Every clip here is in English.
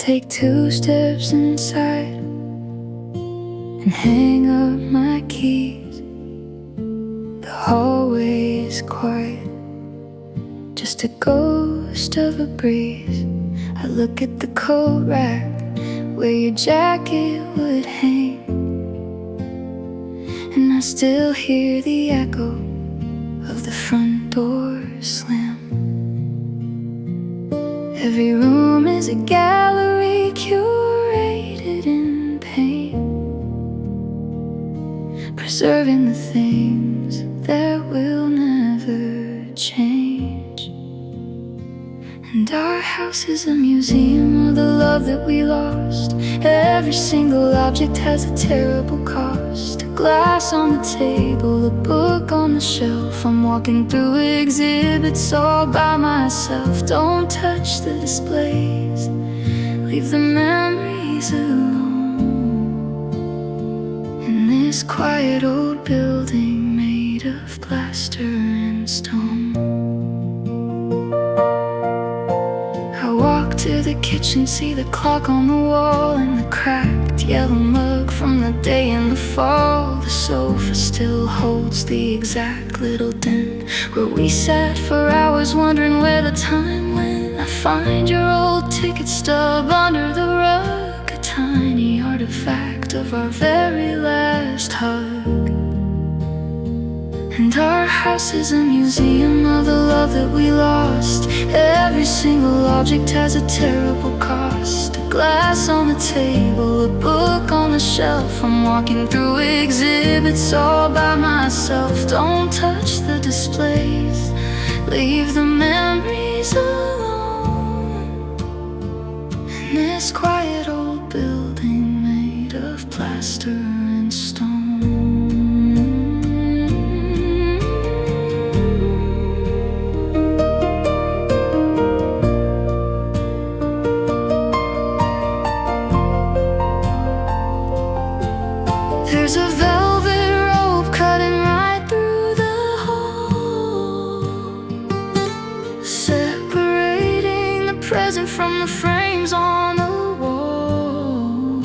take 2 steps inside and hang up my keys. The hallway is quiet, just a ghost of a breeze. I look at the coat rack where your jacket would hang, and I still hear the echo of the front door slam. Every room is a gallery curated in pain, preserving the things that will never change. And our house is a museum of the love that we lost. Every single object has a terrible cost. A glass on the table, a book on the shelf. I'm walking through exhibits all by myself. Don't touch the displays, leave the memories alone. In this quiet old building made of plaster and stone. To the kitchen, see the clock on the wall and the cracked yellow mug from the day in the fall. The sofa still holds the exact little dent where we sat for hours wondering where the time went. I find your old ticket stub under the rug, a tiny artifact of our very last hug. And our house is a museum of the love that we lost. Every single object has a terrible cost. A glass on the table, a book on the shelf. I'm walking through exhibits all by myself. Don't touch the displays, leave the memories alone. In this quiet old building made of plaster and stone. There's a velvet rope cutting right through the hall, separating the present from the frames on the wall.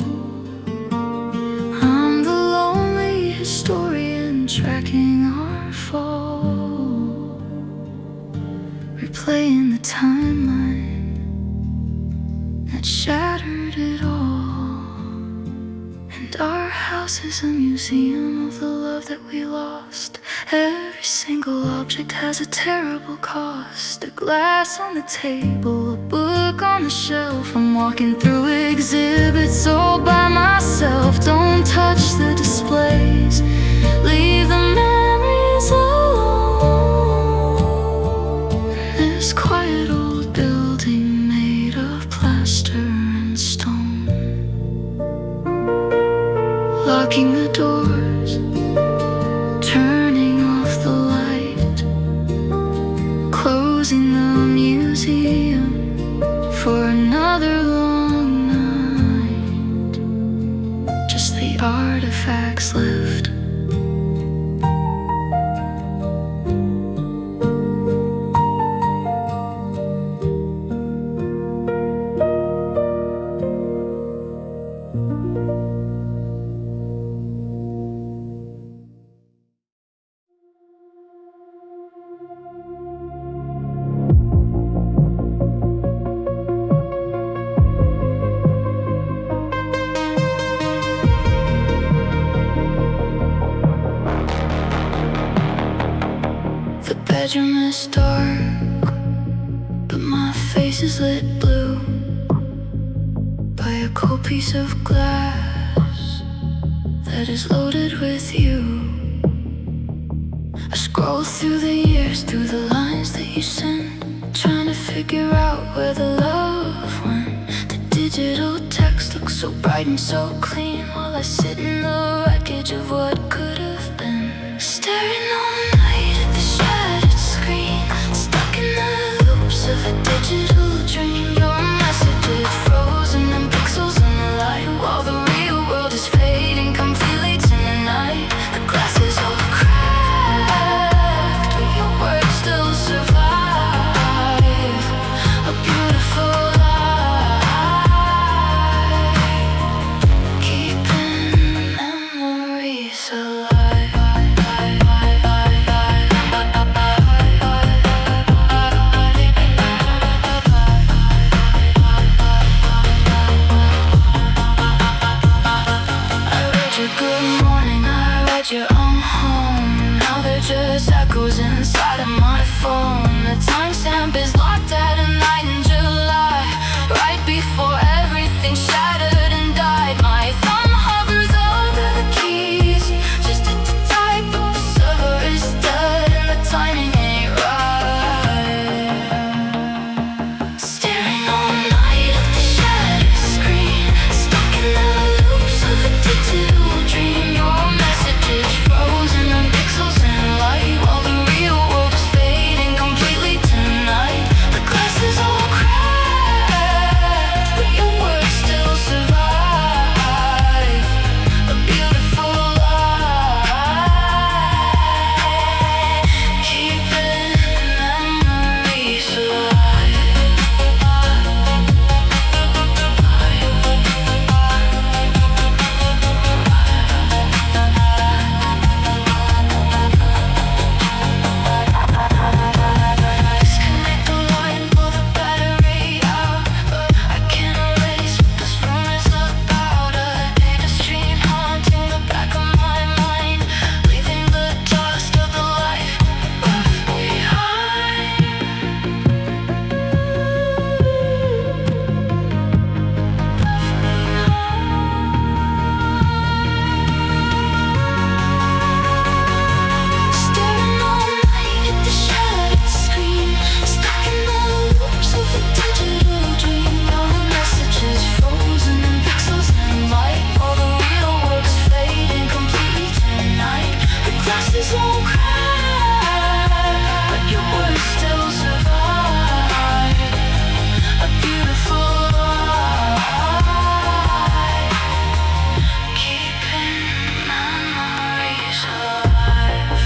I'm the lonely historian tracking our fall, replaying the timeline that shattered it all. And our house is a museum of the love that we lost. Every single object has a terrible cost. A glass on the table, a book on the shelf. I'm walking through exhibits all by myself. Don't touch the displays, leave the memories alone. This quiet old building made of plaster and stone. Locking the doors, turning off the light, closing the museum for another long night. Just the artifacts left. The bedroom is dark, but my face is lit blue by a cold piece of glass that is loaded with you. I scroll through the years, through the lines that you send, trying to figure out where the love went. The digital text looks so bright and so clean, while I sit in the wreckage of what could have been. Staring all night at the shattered screen, stuck in the loops of a digital dream. Your messages frozen in pixels in the light, while the real world is fading completely to the night. The glass is all cracked, but your words still survive. A beautiful lie. voice echoes inside of my phone. The timestamp is locked at a night in July, right before everything shattered and died. My thumb hovers over the keys, just to type, but the server is dead and the timing ain't right. Staring all night at the shattered screen, stuck in the loops of a digital dream. Your messages frozen in pixels and light, while the real world is fading completely tonight. The glass is all cracked, but your words still survive. A beautiful lie, keeping memories alive. Disconnect the line, pull the battery out, but I can't erase what this room is about. A data stream haunting the back of my mind, leaving the dust of the life left behind. Staring all night at the shattered screen, stuck in the loops of a digital dream. Your messages frozen in pixels and light, while the real world's fading completely tonight. The glass is all cracked, but your words still survive. A beautiful lie, keeping memories alive.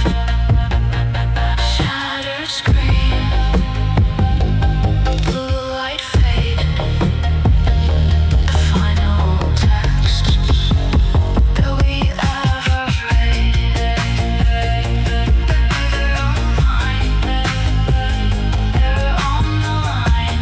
Shattered screen, blue light fade, the final text that we ever read. They're online, they're on the line.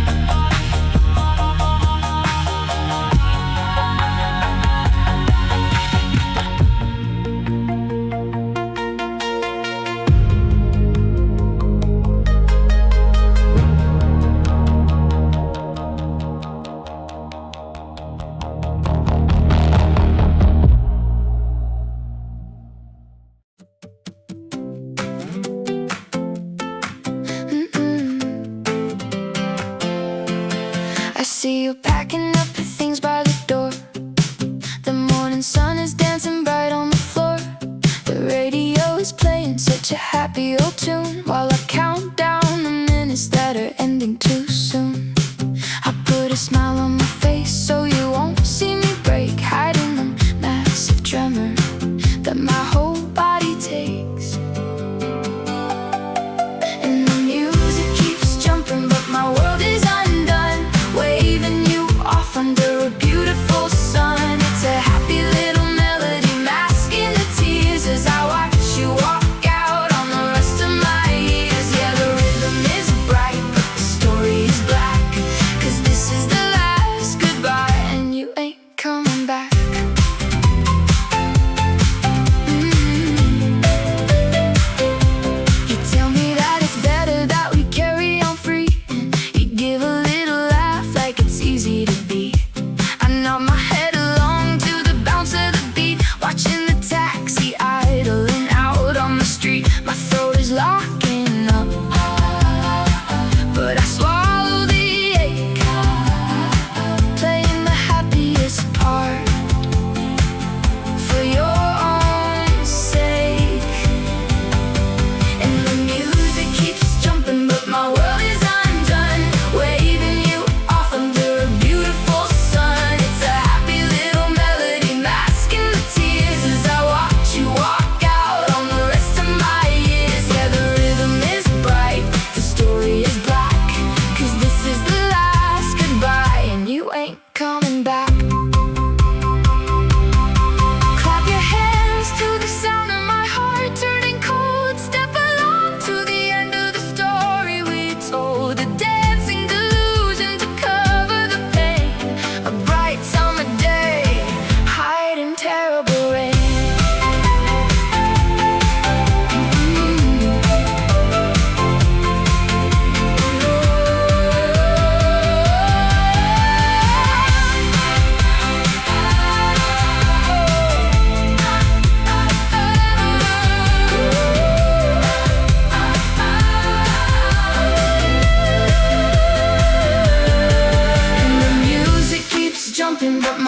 I see you packing up your things by the door. The morning sun is dancing bright on the floor. The radio is playing such a happy old tune, while I count down the minutes that are ending too soon. I put a smile on my face so you won't see me break, hiding the massive tremor that my whole body takes. And the music keeps jumping, but my world is undone, waving you off under a beautiful sun. It's a happy little melody masking the tears as I watch you walk out on the rest of my years. Yeah, the rhythm is bright, but the story is black, 'cause this is the last goodbye and you ain't coming back. You tell me that it's better that we carry on free, and you give a little laugh like it's easy to be. I nod my head along to the bounce of the beat, watching the taxi idling out on the street. My throat is locking up, but I swallow the ache, playing the happiest part for your own sake. And the music keeps jumping, but my world is undone, waving you off under a beautiful sun. It's a happy little melody masking the tears as I watch you walk out on the rest of my years. Yeah, the rhythm is bright,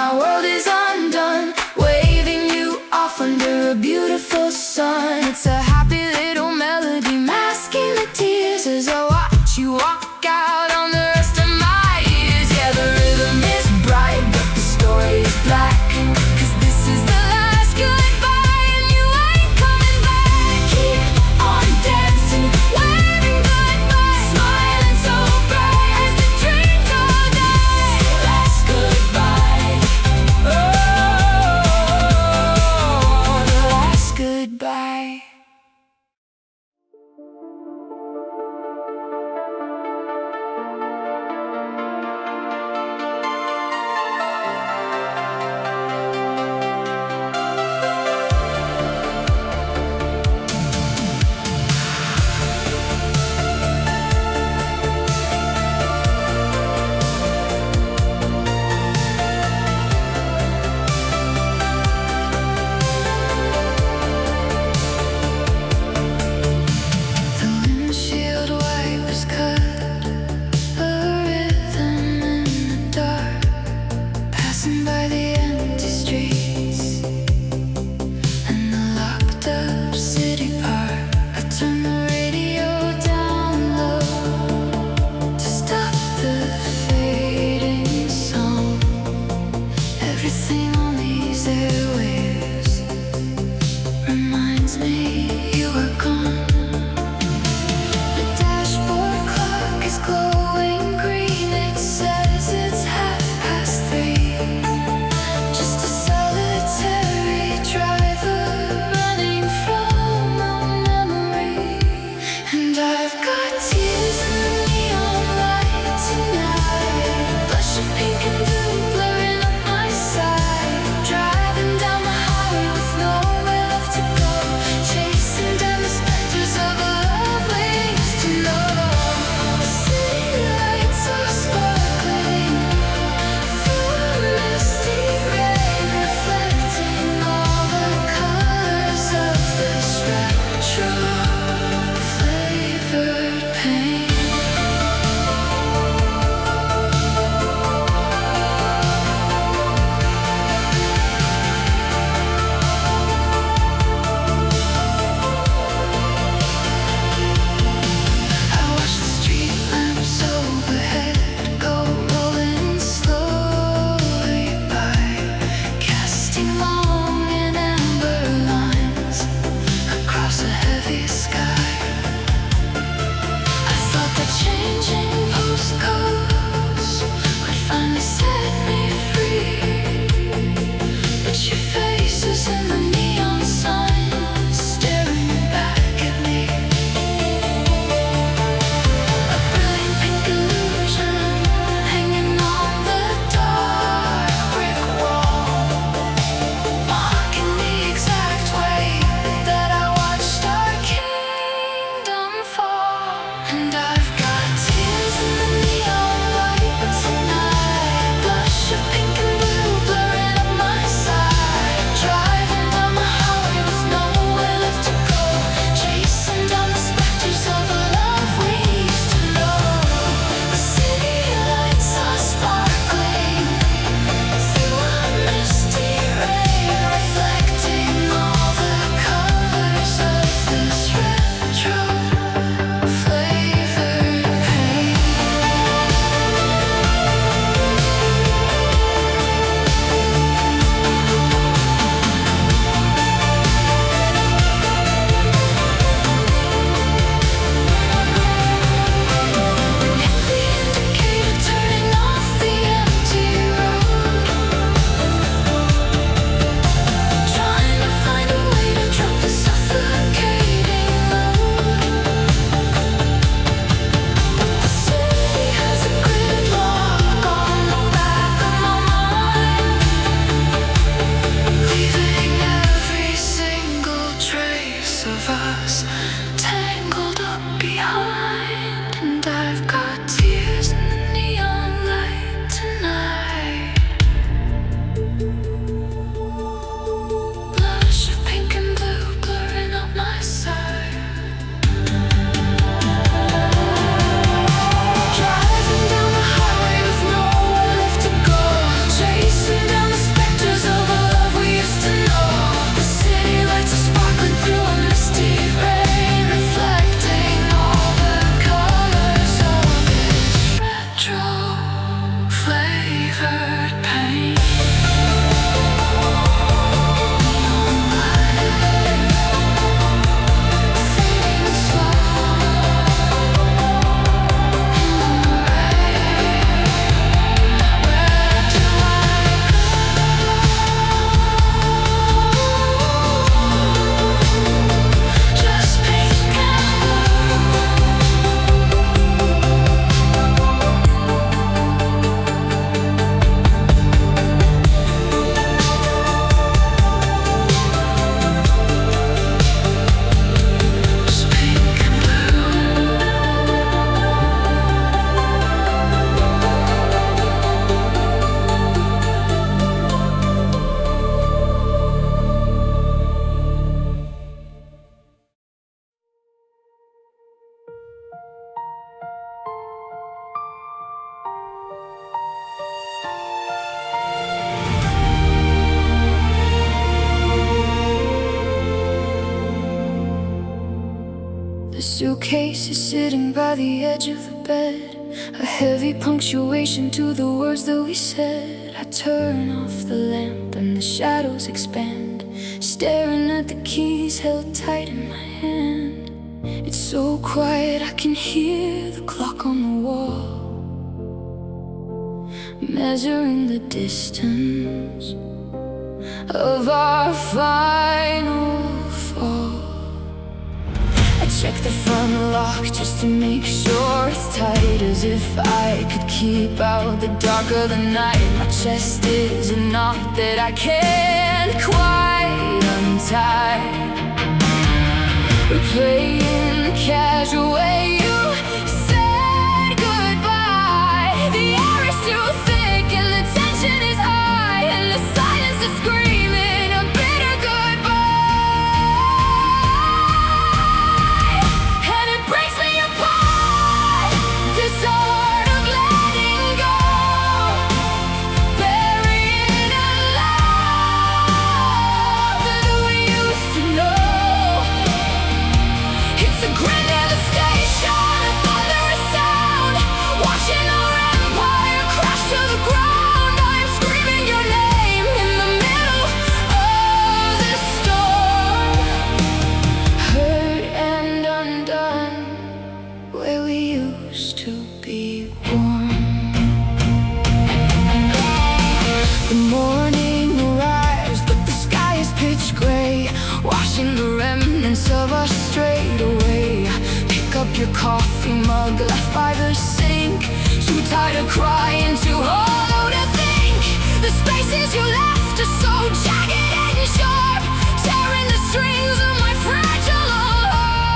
my world is undone, waving you off under a beautiful sun. It's a happy little melody masking the tears as I watch you walk out on the rest of my years. Yeah, the rhythm is bright, but the story is black, 'cause this is the last goodbye and you ain't coming back. Keep on dancing, waving goodbye, smiling so bright as the dreams all die. The last goodbye, oh, the last goodbye. The suitcase is sitting by the edge of the bed, a heavy punctuation to the words that we said. I turn off the lamp and the shadows expand, staring at the keys held tight in my hand. It's so quiet I can hear the clock on the wall, measuring the distance of our final fall. I check the front lock just to make sure it's tight, as if I could keep out the dark of the night. My chest is a knot that I can't quite untie, replaying the casual way you said goodbye. The air is too thick and the tension is high, and the silence is screaming a bitter goodbye. And it breaks me apart, this art of letting go, burying a love that we used to know. It's a grand devastation, a thunderous sound, watching our empire crash to the ground. I am screaming your name in the middle of the storm, hurt and undone, where we used to be warm. The morning arrives, but the sky is pitch gray, washing the remnants of us straight away. Pick up your coffee mug left by the sink, too tired of crying, too hollow to think. The spaces you left are so jagged and sharp, tearing the strings of my fragile heart.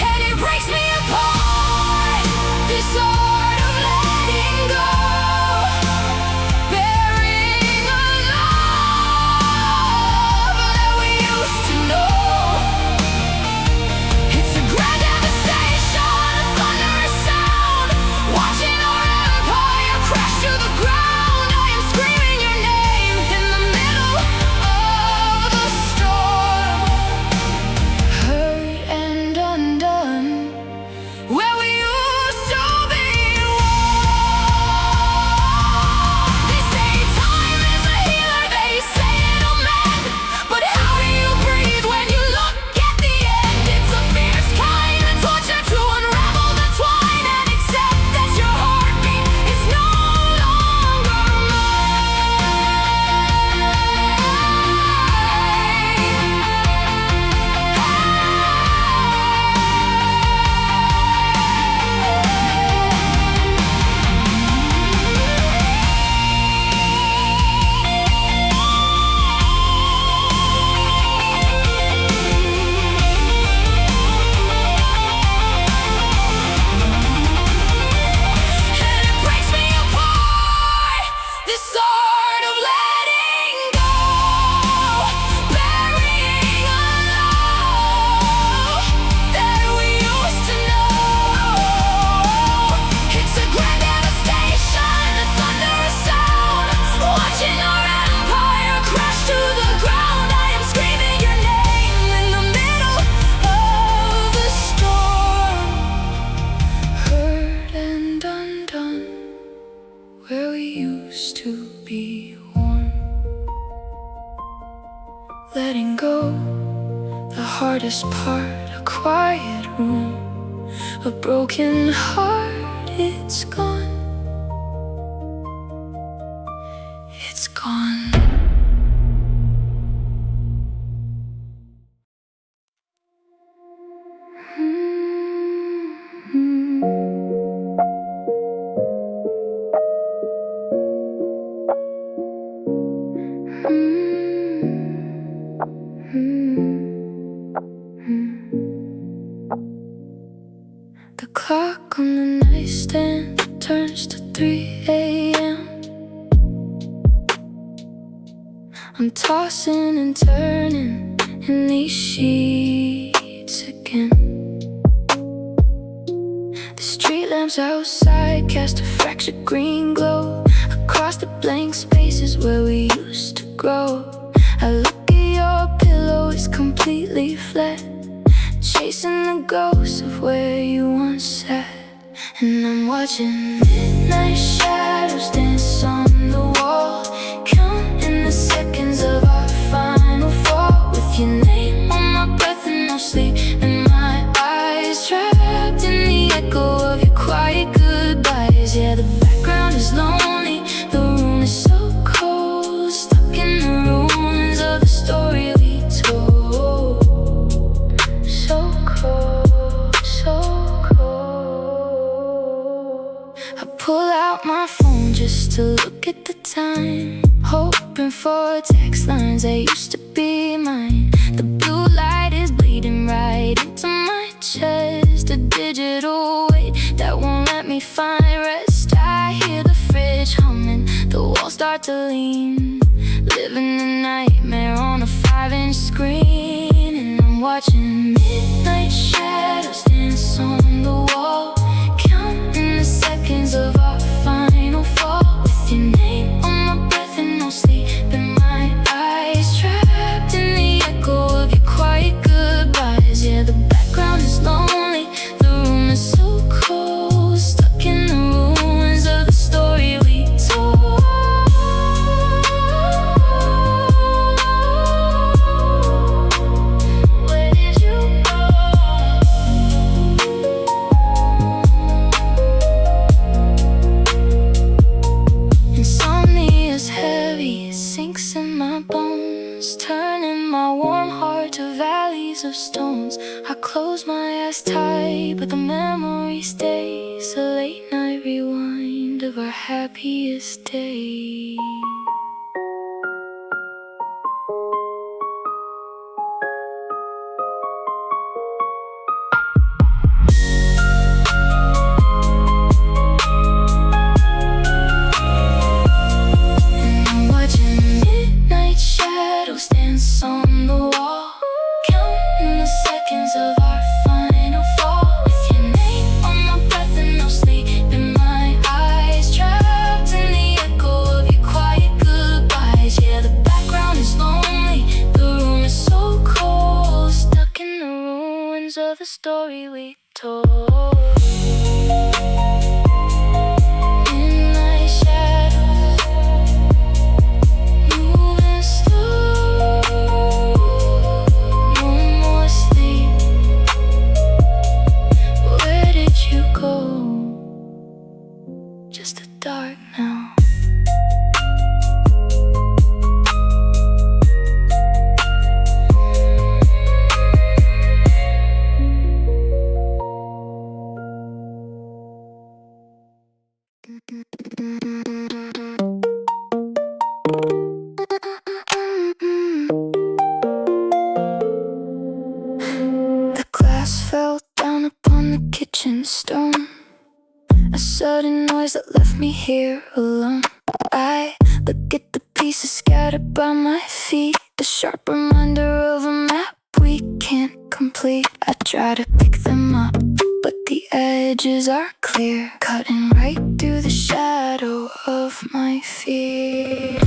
And it breaks me apart, this art of letting go, burying a love that we used to know. It's a grand devastation, a thunderous sound, watching our empire crash to the ground. I am screaming your name in the middle of the storm, hurt and undone, where we used to be warm. They say time is a healer, they say it'll mend, but how do you breathe when you look at the end? It's a fierce kind of torture to unravel the twine and accept that your heartbeat is no longer And it breaks me apart, this art of letting go, burying a love that we used to know. It's a grand devastation, a thunderous sound, watching our empire crash to the ground. I am screaming your name in the middle of the storm, hurt and undone, where we used to be warm. Letting go, the hardest part, a quiet room, a broken heart. It's gone, it's gone. The clock on the nightstand turns to 3 a.m. I'm tossing and turning in these sheets again. The street lamps outside cast a fractured green glow across the blank spaces where we used to grow. I look at completely fled, chasing the ghosts of where you once sat. And I'm watching midnight shadows dance on the wall, counting the seconds of our final fall. With your name on my breath and no sleep in my eyes, trapped in the echo of your quiet goodbyes. Yeah, the background is lonely, the room is so cold, stuck in the ruins of the story we told. So cold, so cold. I pull out my phone just to look at the time, hoping for text lines that used to be mine. The blue light is bleeding right into my chest, a digital weight that won't let me find rest. I hear the fridge humming, the walls start to lean, living a nightmare on a 5-inch screen. And I'm watching midnight shadows dance on the wall, counting the seconds of our final fall. With your name on my breath and no sleep in my eyes, trapped in the echo of your quiet goodbyes. Yeah, the background is lonely, the room is so cold, stuck in the ruins of the story we told. Where did you go? Insomnia's heavy, it sinks in my bones, turning my warm heart to valleys of stones. I close my eyes tight, but the memory stays, a late night rewind of our happiest days. And I'm watching midnight shadows dance on the wall, counting the seconds of our final fall. With your name on my breath and no sleep in my eyes, trapped in the echo of your quiet goodbyes. Yeah, the background is lonely, the room is so cold, stuck in the ruins of the story we told. Midnight shadows, moving slow, no more sleep. Where did you go? Just the dark now. The glass fell down upon the kitchen stone, a sudden noise that left me here alone. I look at the pieces scattered by my feet, a sharp reminder of a map we can't complete. I try to pick them up, but the edges are clear, cutting right through the shadow of my fear.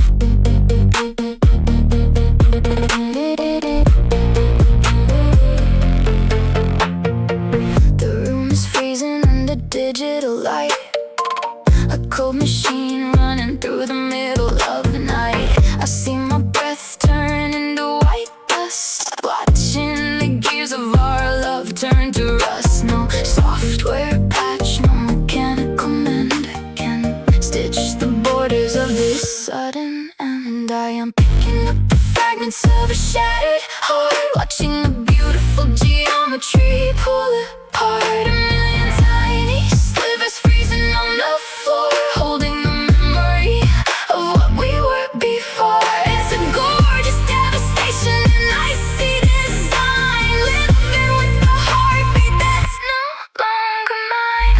The room is freezing under digital light, a cold machine running through the middle of the night. I see my breath turn into white dust, watching the gears of our love turn to rust. No software patch, no mechanical mend can stitch the borders of this sudden end. I am picking up the fragments of a shattered heart, watching the beautiful geometry pull apart. A million tiny slivers freezing on the floor, holding the memory of what we were before. It's a gorgeous devastation, and I see design, living with the heartbeat that's no longer mine.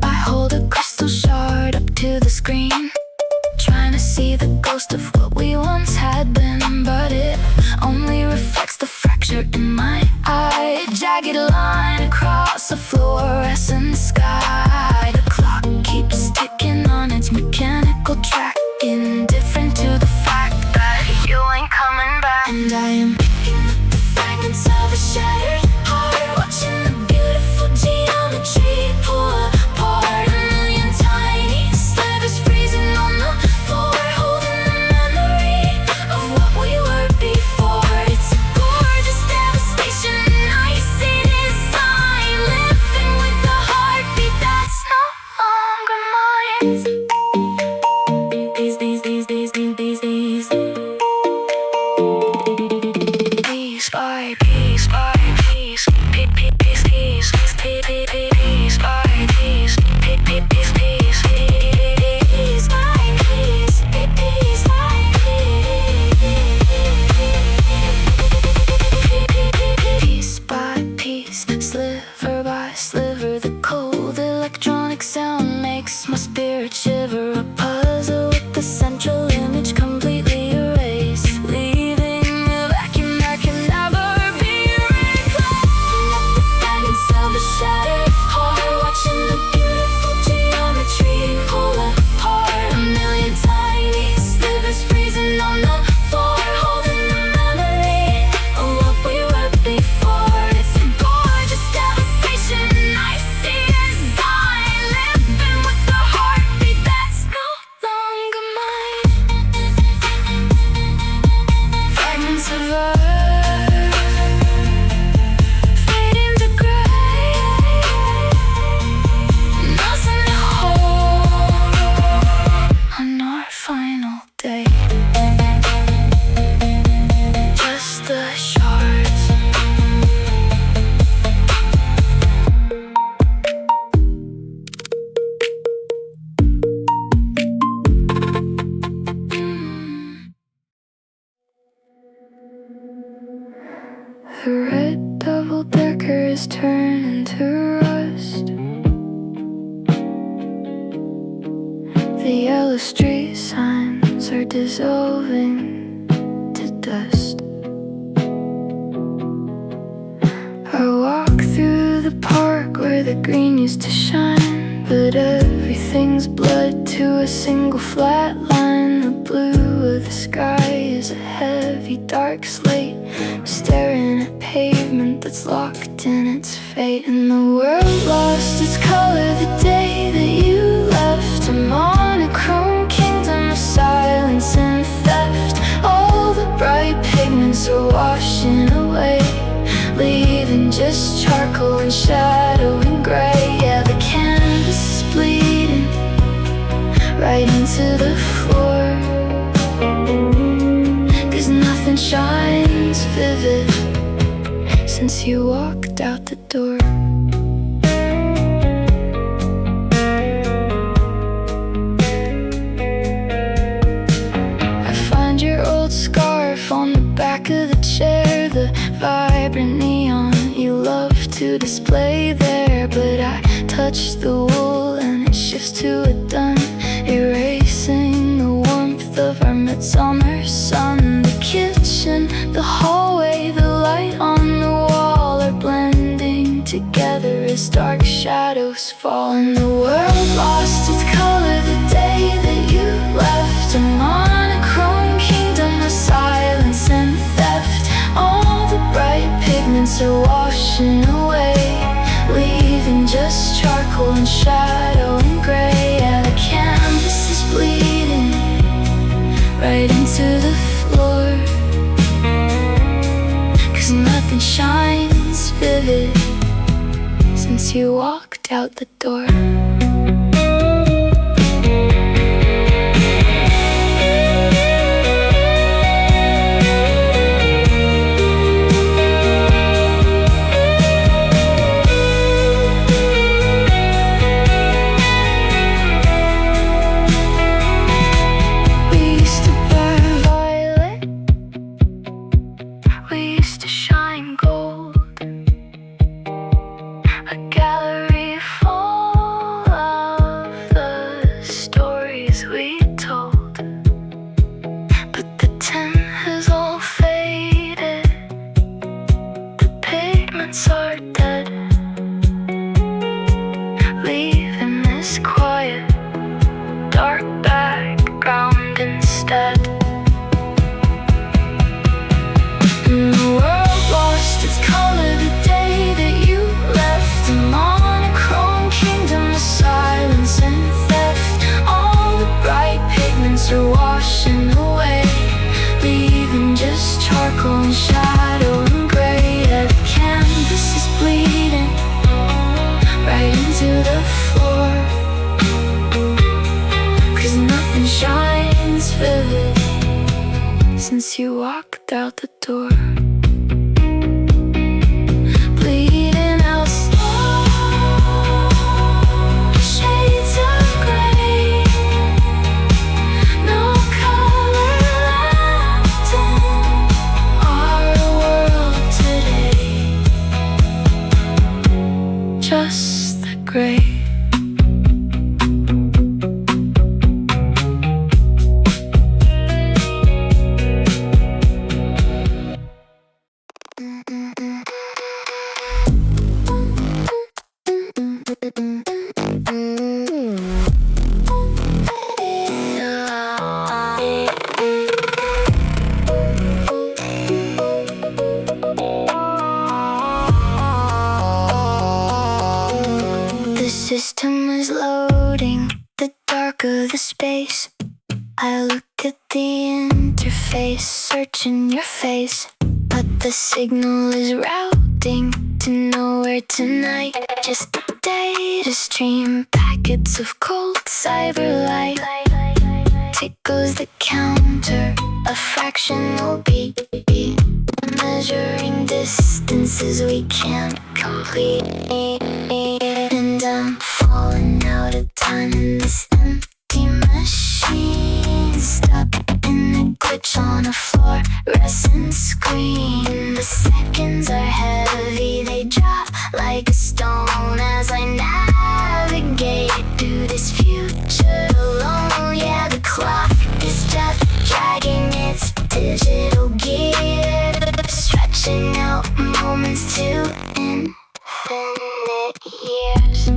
I hold a crystal shard up to the screen, trying to see the ghost of what we once had been, but it only reflects the fracture in my eye, a jagged line across the fluorescent sky. The clock keeps ticking on Sliver by sliver, the cold electronic sound makes my spirit shiver. A puzzle with the central image completely erased, leaving a vacuum that can never be replaced. Let the fragments of a shattered heart, watching the beautiful geometry pull apart. A million tiny slivers freezing on the floor, holding the memory of what we were before. It's a gorgeous devastation. I see design living with the heartbeat that's no longer mine. Fragments of earth fading to gray, nothing to hold on our final day. Just the shards. The red double-decker is turning to rust. The yellow street signs are dissolving to dust. I walk through the park where the green used to shine, but everything's bled to a single flat line. The blue of the sky is a heavy dark slate, staring at pavement that's locked in its fate. And the world lost its color the day that you left, a monochrome kingdom of silence and theft. All the bright pigments are washing away, leaving just charcoal and shadow and gray. Yeah, the canvas is bleeding right into the floor, 'cause nothing shines vivid since you walked out the door. I find your old scarf on the back of the chair, the vibrant neon you love to display there. But I touch the wool and it shifts to a dun, erasing the warmth of our midsummer sun. The kitchen, the hallway, the light on the wall are blending together as dark shadows fall. And the world lost its color the day that you left, a monochrome kingdom of silence and theft. All the bright pigments are washing away, leaving just charcoal and shadow and gray. Yeah, the canvas is bleeding right into the floor, 'cause nothing shines vivid since you walked out the door. We used to burn violet, we used to shine gold, a gallery full vivid since you walked out the door. Bleeding out slow, shades of gray, no color left in our world today, just the gray. The system is loading, the darker the space. I look at the interface, searching your face, but the signal is routing to nowhere tonight. Just a data stream, packets of cold cyber light. Tickles the counter, a fractional beat, measuring distances we can't complete. And I'm falling out of time in this empty machine, stuck in a glitch on a fluorescent screen. The seconds are heavy, they drop like a stone as I navigate through this future alone. Yeah, the clock is just dragging its digital gear, stretching out moments to infinite years.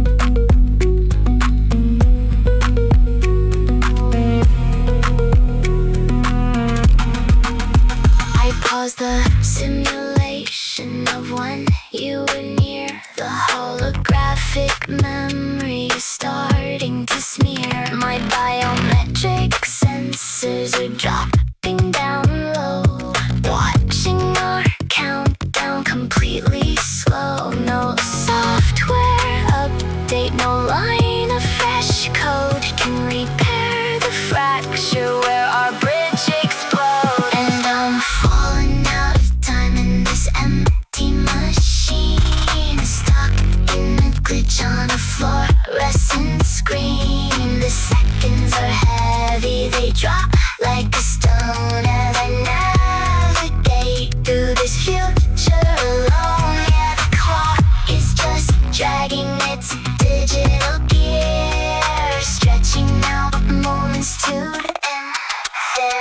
I pause the simulation of when you were near. The holographic memory is starting to smear. My biometric sensors are dropping down low, watching our countdown completely slow. No software update, no line of fresh code can repair the fracture where our bridge explodes. And I'm falling out of time in this empty machine, stuck in a glitch on a fluorescent screen. The seconds are heavy, they drop like a stone as I navigate through this future alone. Yeah, the clock is just dragging its digital gear, stretching out moments to the infinite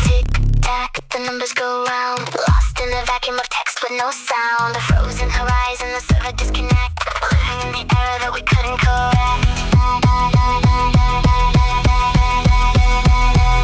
Tick-tack, the numbers go round, lost in a vacuum of text with no sound. A frozen horizon, the server disconnect, living in the era that we couldn't correct.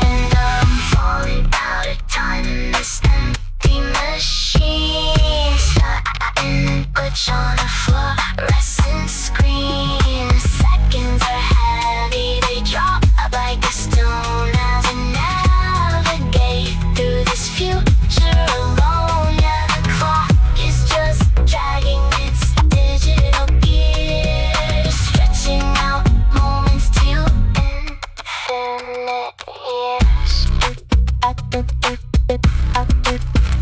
And I'm falling out of time in this empty machine, stuck in a glitch on a fluorescent screen. The seconds are heavy, they drop like a stone as I navigate through this future alone. Yeah, the clock is just dragging its digital gears, stretching out moments to infinite years.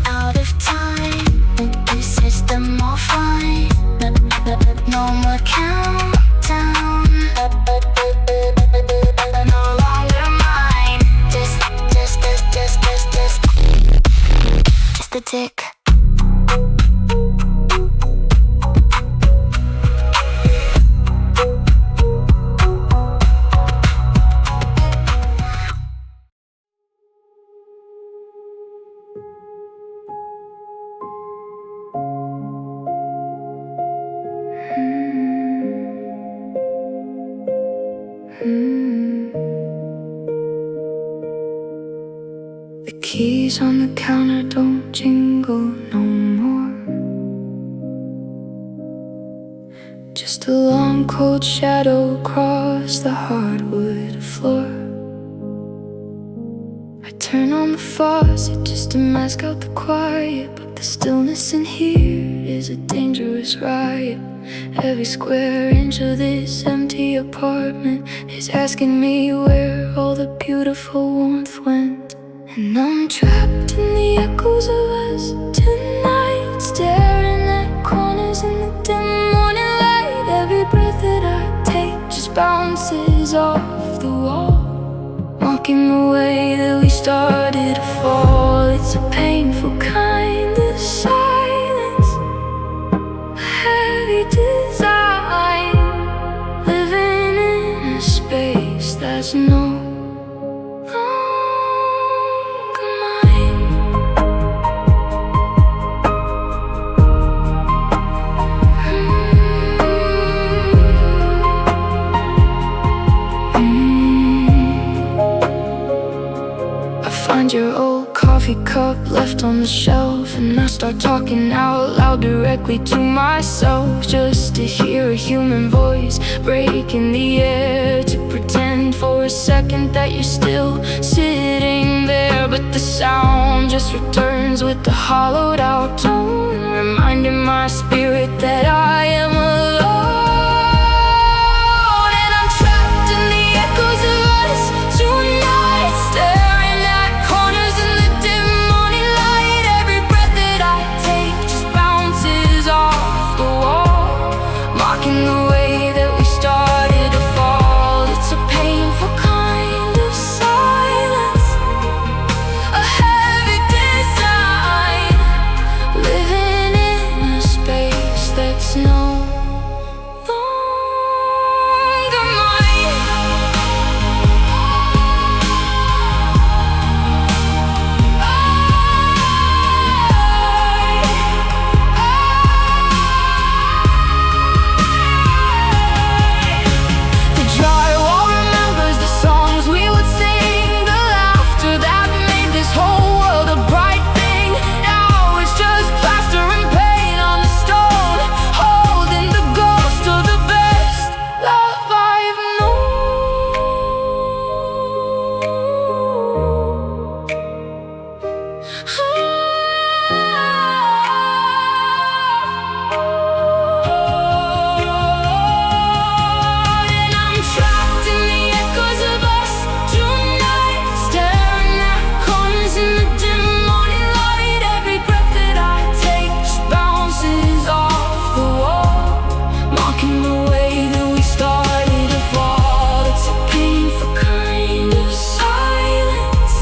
Out of time, the system offline, no more countdown, no longer mine. Just the tick. The keys on the counter don't jingle no more. Just a long cold shadow across the hardwood floor. I turn on the faucet just to mask out the quiet, but the stillness in here is a dangerous riot. Every square inch of this empty apartment is asking me where all the beautiful warmth went. And I'm trapped in the echoes of us tonight, staring at corners in the dim morning light. Every breath that I take just bounces off the wall, mocking the way that we started to fall. It's a painful kind of silence, a heavy design, living in a space that's no longer mine. I find your old coffee cup left on the shelf, and I start talking out loud directly to myself, just to hear a human voice break in the air, to pretend for a second that you're still sitting there. But the sound just returns with the hollowed out tone, reminding my spirit that I am alone. And I'm trapped in the echoes of us tonight, staring at corners in the dim morning light. Every breath that I take just bounces off the wall, mocking the way that we started to fall. It's a painful kind of silence, a heavy design, living in a space that's no longer mine. The drywall remembers the songs we would sing, the laughter that made this whole world a bright thing. Now it's just plaster and paint on the stone, holding the ghost of the best love I've And I'm trapped in the echoes of us tonight, staring at corners in the dim morning light. Every breath that I take just bounces off the wall, mocking the way that we started to fall. It's a painful kind of silence,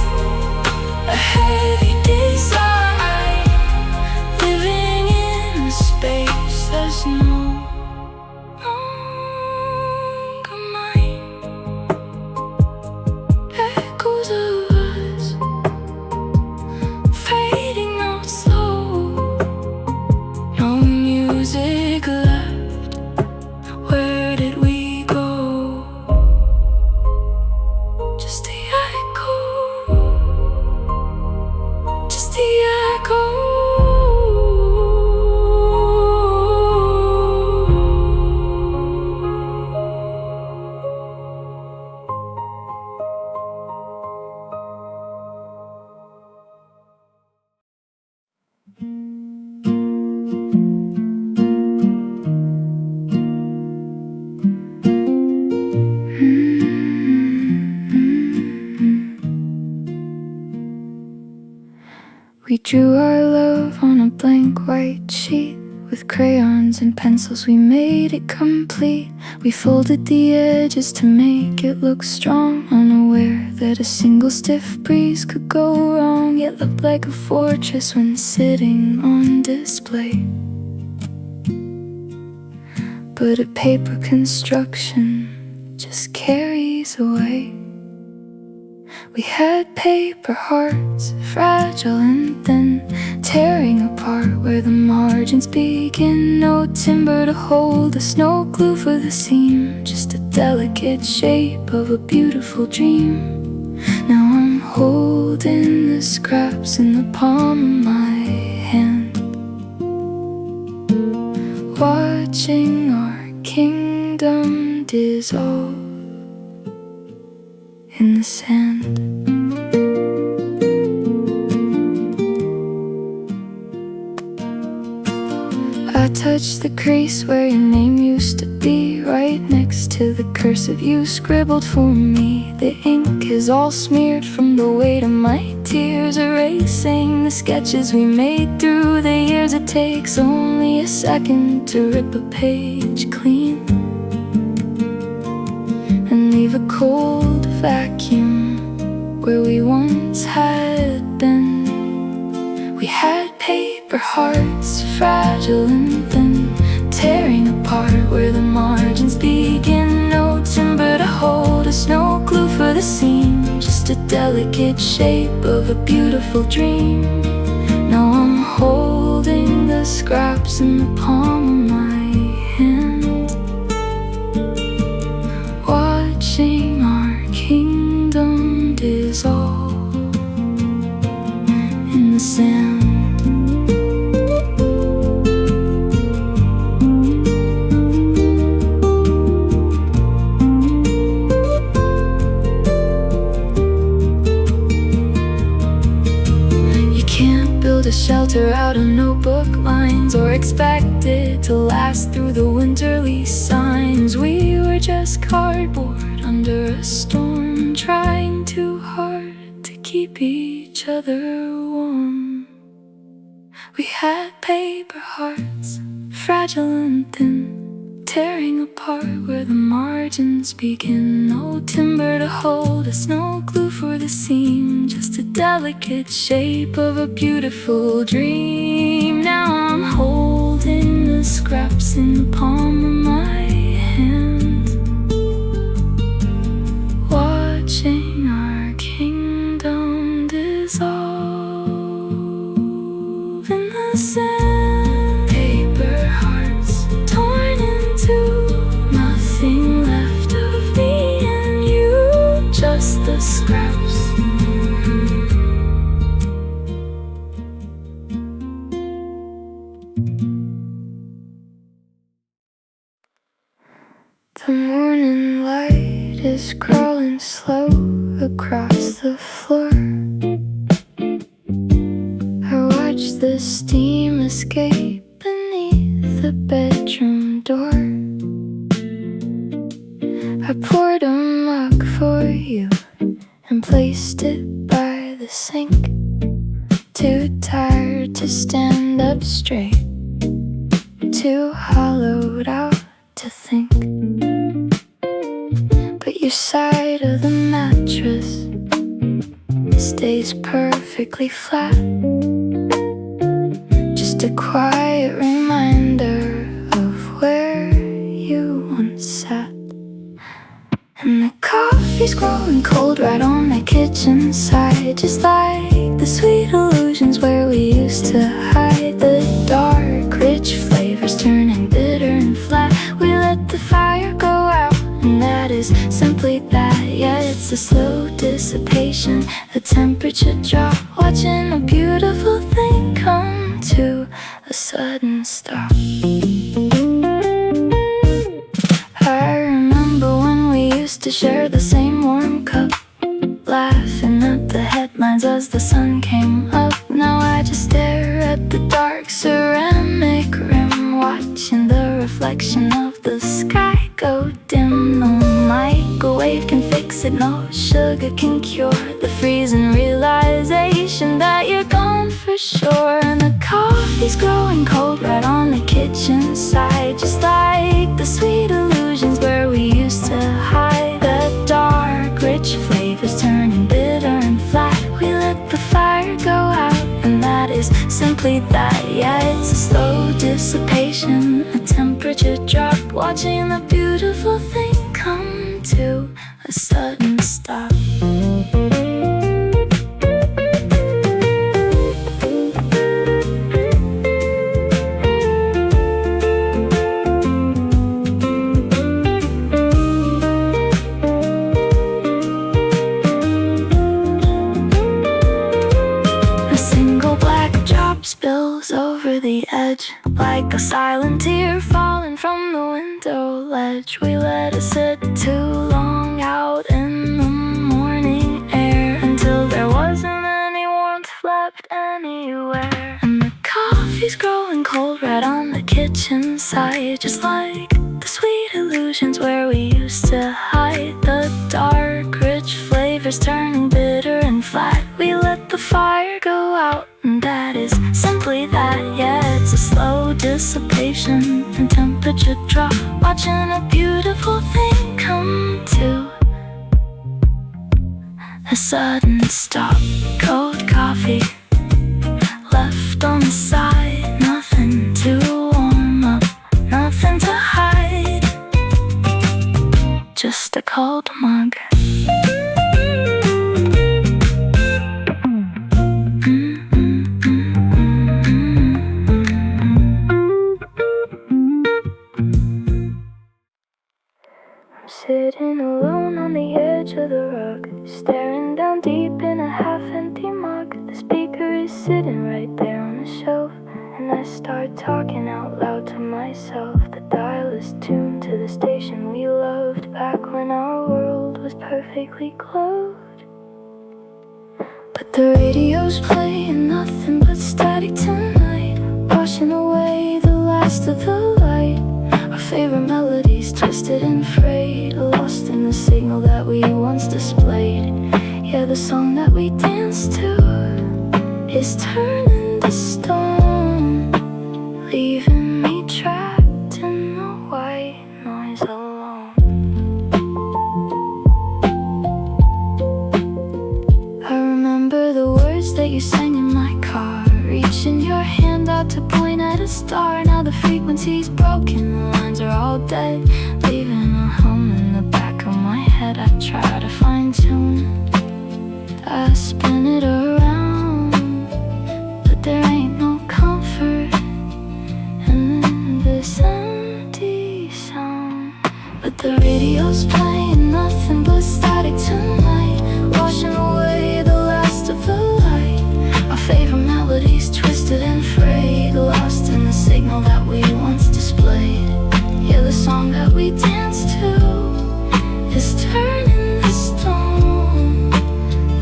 a heavy design, living in a space that's no longer mine. Echoes of us fading out slow, no music left. Where did we go? Just the echo, just the echo. We drew our love on a blank white sheet. With crayons and pencils we made it complete. We folded the edges to make it look strong, unaware that a single stiff breeze could go wrong. It looked like a fortress when sitting on display, but a paper construction just carries away. We had paper hearts, fragile and thin, tearing apart where the margins begin. No timber to hold us, no glue for the seam, just a delicate shape of a beautiful dream. Now I'm holding the scraps in the palm of my hand, watching our kingdom dissolve in the sand. I touched the crease where your name used to be, right next to the cursive you scribbled for me. The ink is all smeared from the weight of my tears, erasing the sketches we made through the years. It takes only a second to rip a page clean and leave a cold vacuum where we once had been. We had paper hearts, fragile and thin, tearing apart where the margins begin. No timber to hold us, no glue for the seam, just a delicate shape of a beautiful dream. Now I'm holding the scraps in the palm of my hand, watching our kingdom dissolve in the sand. A shelter out of notebook lines, or expect it to last through the winterly signs. We were just cardboard under a storm, trying too hard to keep each other warm. We had paper hearts, fragile and thin, tearing apart where the margins begin. No timber to hold us, no glue for the seam, just a delicate shape of a beautiful dream. Now I'm holding the scraps in the palm of my hand, watching our kingdom dissolve in the sand. Paper hearts torn into nothing left of me and you, just the scraps. The morning light is crawling slow across the floor. I watch the steam escape beneath the bedroom door. I poured a mug for you and placed it by the sink, too tired to stand up straight, too hollowed out to think. But your side of the mattress stays perfectly flat, just a quiet reminder of where you once sat. And the coffee's growing cold right on the kitchen side, just like the sweet illusions where we used to hide. The dark, rich flavors turning bitter and flat. We let the fire go out, and that is simply that. Yeah, it's a slow dissipation, a temperature drop, watching a beautiful thing come to a sudden stop. I remember when we used to share the same warm cup, laughing at the headlines as the sun came up. Now I just stare at the dark ceramic rim, watching the reflection of the sky go dim. No microwave can fix it, no sugar can cure the freezing realization that you're gone for sure. And the coffee's growing cold right on the kitchen side, just like the sweet illusions where we used to hide. The dark, rich flavors turning bitter and flat. We let the fire go out, and that is simply that. Yeah, it's a slow dissipation, a temperature drop, watching a beautiful thing come to a sudden stop. Spills over the edge like a silent tear falling from the window ledge. We let it sit too long out in the morning air until there wasn't any warmth left anywhere. And the coffee's growing cold right on the kitchen reach inside, just like the sweet illusions where we used to hide. The dark, rich flavors turning bitter and flat. We let the fire go out, and that is simply that. Yeah, it's a slow dissipation and temperature drop, watching a beautiful thing come to a sudden stop. Cold coffee left on the side, nothing to warm up, nothing to hide, just a cold mug. I'm sitting alone on the edge of the rug, staring down deep in a half-empty mug. The speaker is sitting right there on the shelf, and I start talking out loud to myself. The dial is tuned to the station we loved, back when our world was perfectly glowed. But the radio's playing nothing but static tonight, washing away the last of the light. Our favorite melodies twisted and frayed, lost in the signal that we once displayed. Yeah, the song that we danced to is turning to stone, leaving me trapped in the white noise alone. I remember the words that you sang in my car, reaching your hand out to point at a star. Now the frequency's broken, the lines are all dead, leaving a hum in the back of my head. I try to fine-tune, I spin it around, but there ain't no comfort in this empty sound. But the radio's playing nothing but static tonight, washing away the last of the light. Our favorite melodies twisted and frayed, lost in the signal that we once displayed. Yeah, the song that we danced to is turning to stone,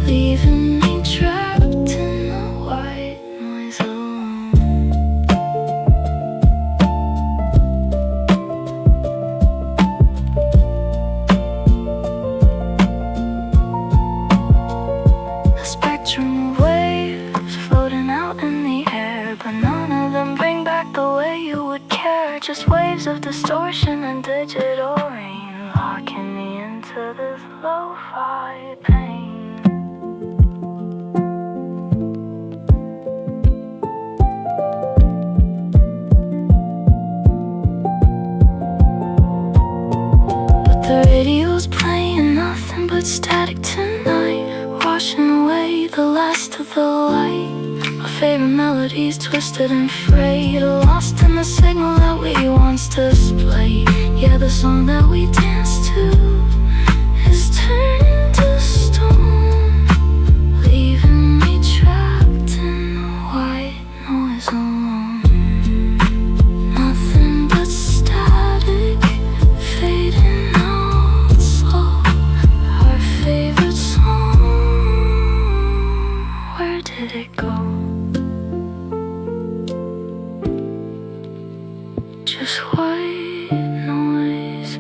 leaving me trapped in the white noise alone. A spectrum of waves floating out in the air, but none of them bring back the way you would care. Just waves of distortion and digital rain, locking me into this lo-fi pain. The radio's playing nothing but static tonight, washing away the last of the light. Our favorite melodies twisted and frayed, lost in the signal that we once displayed. Yeah, the song that we danced to is turning to stone, leaving me trapped in the white noise alone. Nothing but static fading. Did it go? Just white noise.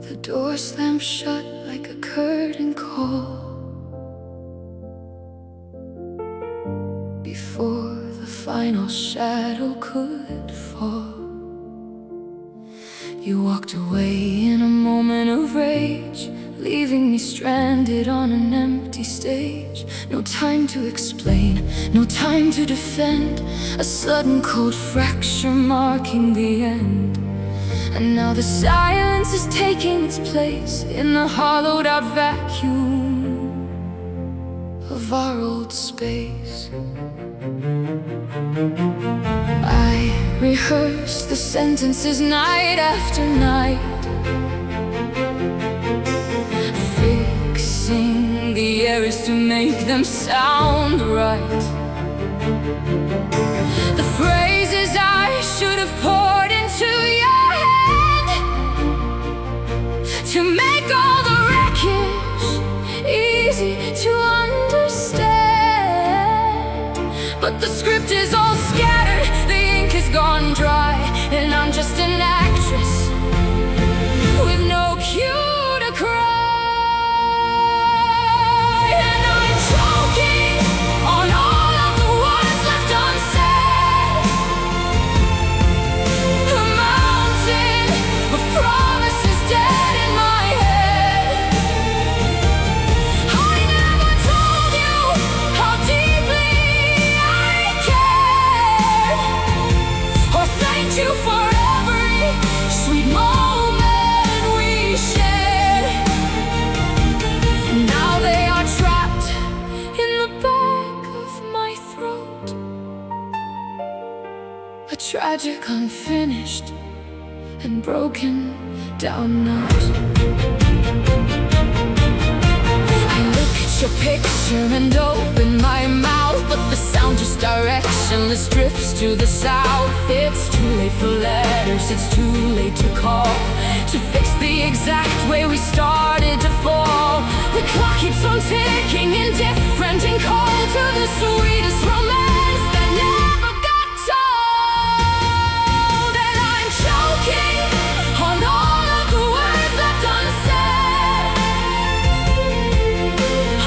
The door slammed shut like a curtain call before the final shadow could fall. You walked away in a moment of rage, leaving me stranded on an empty stage. No time to explain, no time to defend, a sudden cold fracture marking the end. And now the silence is taking its place in the hollowed out vacuum of our old space. I rehearse the sentences night after night, fixing the errors to make them sound right. The phrases I should have poured into your head to make all the wreckage easy to understand. But the script is all scattered, the ink is gone dry, and I'm just an actress with no cue to cry. And I'm choking on all of the words left unsaid, a mountain of promises dead in my head. I never told you how deeply I cared, or thanked you for every sweet moment we shared. Now they are trapped in the back of my throat, a tragic, unfinished, and broken down note. I look at your picture and open my mouth, but the sound just directionless drifts to the south. It's too late for letters, it's too late to call, to fix the exact way we started to fall. The clock keeps on ticking, indifferent and cold to the sweetest romance that never got told. And I'm choking on all of the words left unsaid,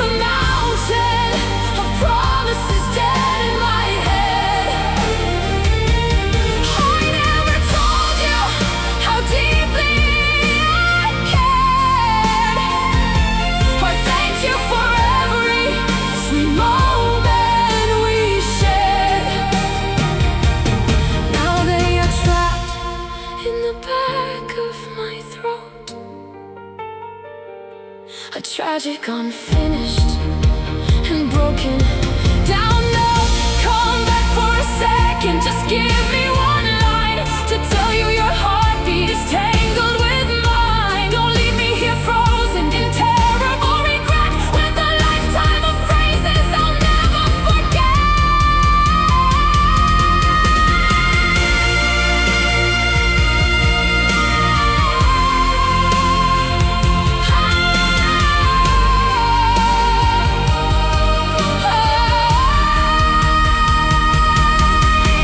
a mountain of promises dead in my head. I never told you how deeply I cared, or thanked you for every sweet moment we shared. Now they are trapped in the back of my throat, a tragic, unfinished, and broken down note. Come back for a second, just give me one line to tell you your heartbeat is tangled with mine. Don't leave me here frozen in terrible regret, with a lifetime of phrases I'll never forget.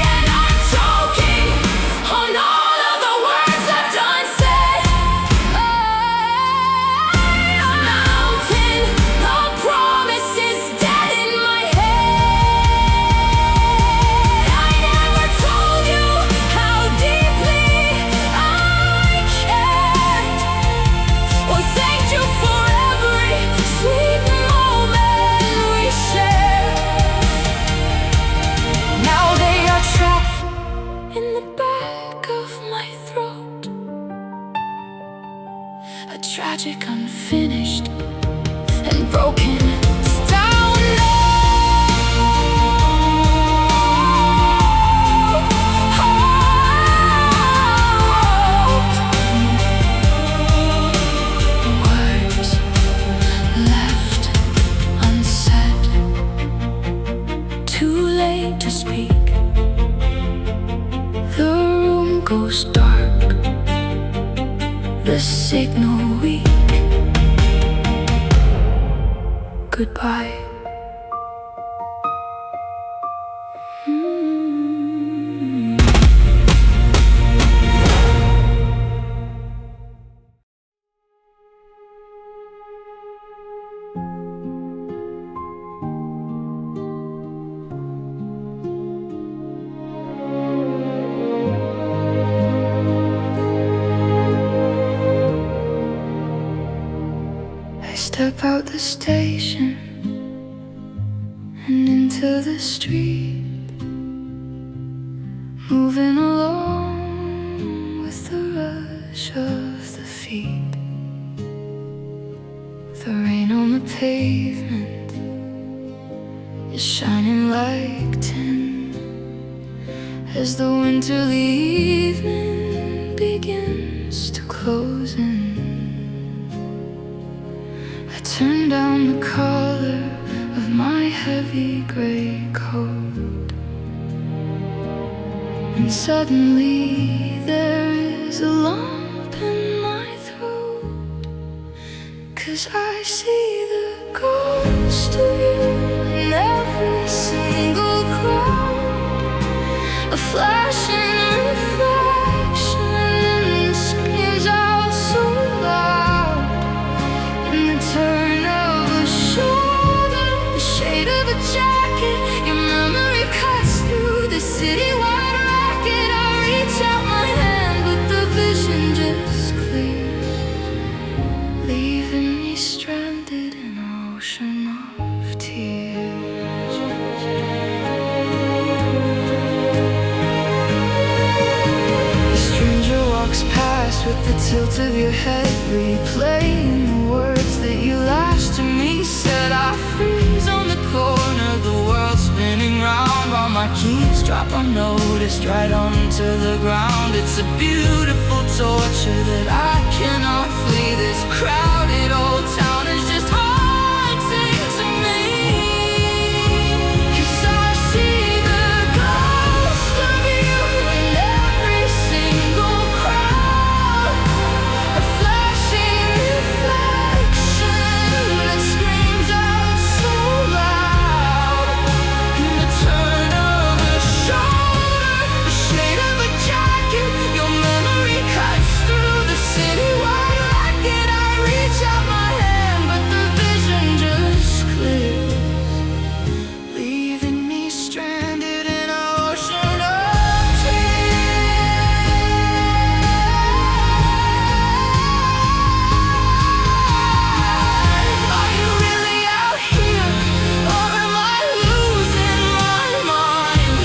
And I'm choking on all of the words left unsaid, a mountain of promises dead in my head. I never told you how deeply I cared, or thanked you for every sweet moment we shared. Now they are trapped in the back of my throat, a tragic, unfinished, and broken down words left unsaid, too late to speak. The room goes dark, the signal weak. Goodbye. I step out the station and into the street, moving along with the rush of the feet. The rain on the pavement is shining like tin as the winterly evening begins to close in. I turn down the collar of my heavy gray coat, and suddenly there is a lump in my throat, 'cause I see the ghost of you in every single crowd, a flashing reflection, and the screams out so loud, in the turn of a shoulder, the shade of a jacket. Your memory cuts through the citywide racket. I reach out my hand, but the vision just clears, leaving me stranded in an ocean of tears. The stranger walks past with the tilt of your head, replaying the words that you last to me said. I freeze on the corner, the world spinning round, while my keys drop unnoticed right onto the ground. It's a beautiful torture that I cannot flee. This crowded old town is just haunting to me, 'cause I see the ghost of you in every single crowd, a flashing reflection that screams out so loud, in the turn of a shoulder, the shade of a jacket. Your memory cuts through the citywide racket. I reach out my hand, but the vision just clears, leaving me stranded in an ocean of tears. Are you really out here, or am I losing my mind,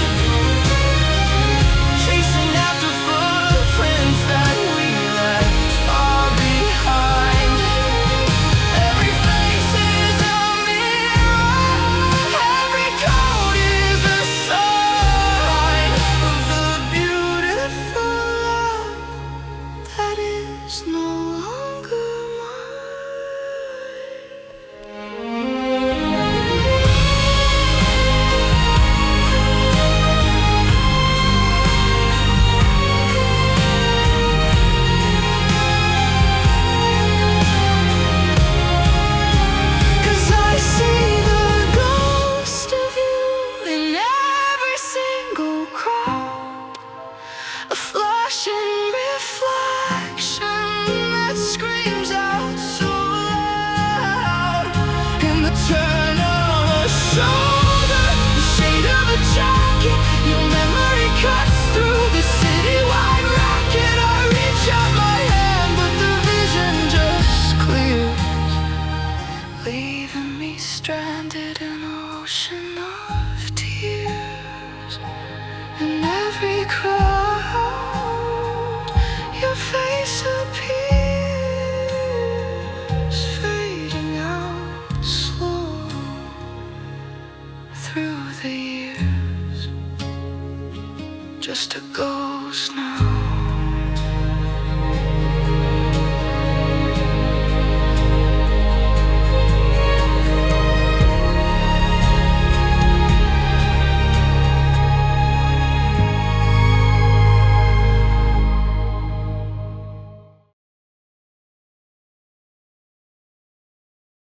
chasing after footprints that we left far behind? Every face is a mirror, every code is a sign of the beautiful love that is no longer mine. Cause I see the ghost of you in every single crowd, a flashing reflection that screams out so loud, in the turn of a shoulder, the shade of a jacket. Your memory cuts through the citywide racket. I reach out my hand, but the vision just clears, leaving me stranded in an ocean of tears. In every crowd, your face appears, fading out slow through the years. Just a ghost now.